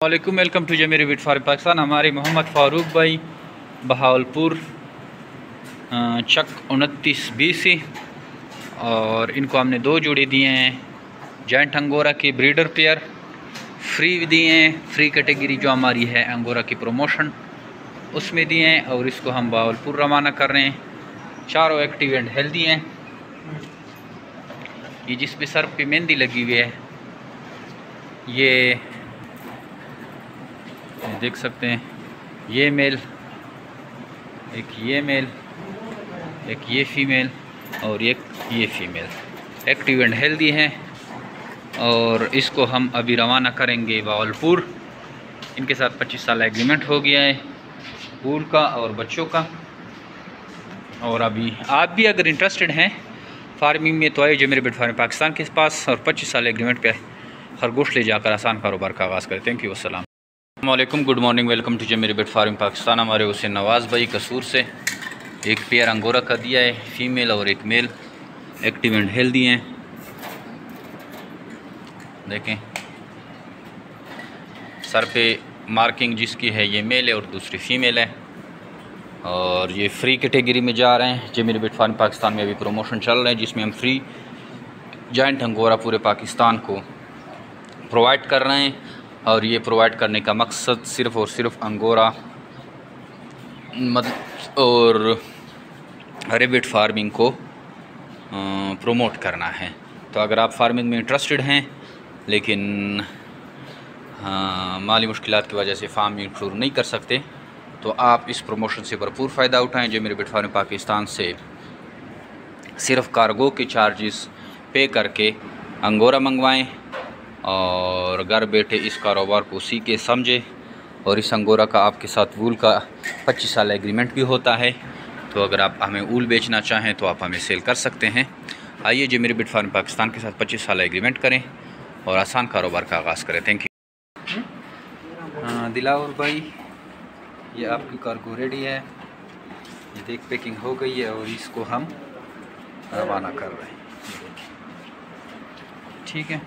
वालेकुम, welcome to Zameer बिट farm Pakistan. हमारे मोहम्मद फ़ारूक भाई बहावलपुर चक 29BC, और इनको हमने 2 जोड़े दिए हैं जॉइंट अंगोरा के ब्रीडर पेयर फ्री दिए हैं। फ्री कैटेगरी जो हमारी है अंगोरा की प्रमोशन उसमें दिए हैं, और इसको हम बहावलपुर रवाना कर रहे हैं। चारों एक्टिव एंड हेल्दी हैं। ये जिस पे सर पे मेहंदी लगी हुई है ये देख सकते हैं। ये मेल, एक ये मेल, एक ये फीमेल और एक ये फीमेल एक्टिव एंड हेल्दी हैं, और इसको हम अभी रवाना करेंगे बहावलपुर। इनके साथ 25 साल एग्रीमेंट हो गया है वूल का और बच्चों का। और अभी आप भी अगर इंटरेस्टेड हैं फार्मिंग में तो आइए जमीर बिट फार्म पाकिस्तान के पास, और 25 साल एग्रीमेंट पे खरगोश ले जाकर आसान कारोबार का आगाज़ करें। थैंक यू, अस्सलाम वालेकुम, good morning, welcome to Zameer बिट फार्म पाकिस्तान। हमारे हुसैन नवाज़ भाई कसूर से एक पेयर अंगोरा का दिया है, फीमेल और एक मेल, एक्टिव एंड हेल्दी हैं। देखें सर पे मार्किंग जिसकी है ये मेल है और दूसरी फीमेल है, और ये फ्री कैटेगरी में जा रहे हैं। जमीर बिट फार्म पाकिस्तान में अभी प्रमोशन चल रहा है जिसमें हम फ्री जॉइंट अंगोरा पूरे पाकिस्तान को प्रोवाइड कर रहे हैं, और ये प्रोवाइड करने का मकसद सिर्फ़ और सिर्फ अंगोरा और रेबिट फार्मिंग को प्रमोट करना है। तो अगर आप फार्मिंग में इंटरेस्टेड हैं लेकिन माली मुश्किलात की वजह से फार्मिंग शुरू नहीं कर सकते, तो आप इस प्रमोशन से भरपूर फ़ायदा उठाएं। जमीर बिट फार्म पाकिस्तान से सिर्फ कार्गो के चार्जेस पे करके अंगोरा मंगवाएं, और घर बैठे इस कारोबार को सीखे समझे। और इस अंगोरा का आपके साथ वूल का 25 साल एग्रीमेंट भी होता है, तो अगर आप हमें वूल बेचना चाहें तो आप हमें सेल कर सकते हैं। आइए जमीर बिट फार्म पाकिस्तान के साथ 25 साल एग्रीमेंट करें और आसान कारोबार का आगाज़ करें। Thank you. दिलावर भाई, ये आपकी कार्गो रेडी है, ये देख पैकिंग हो गई है, और इसको हम रवाना कर रहे हैं। ठीक है।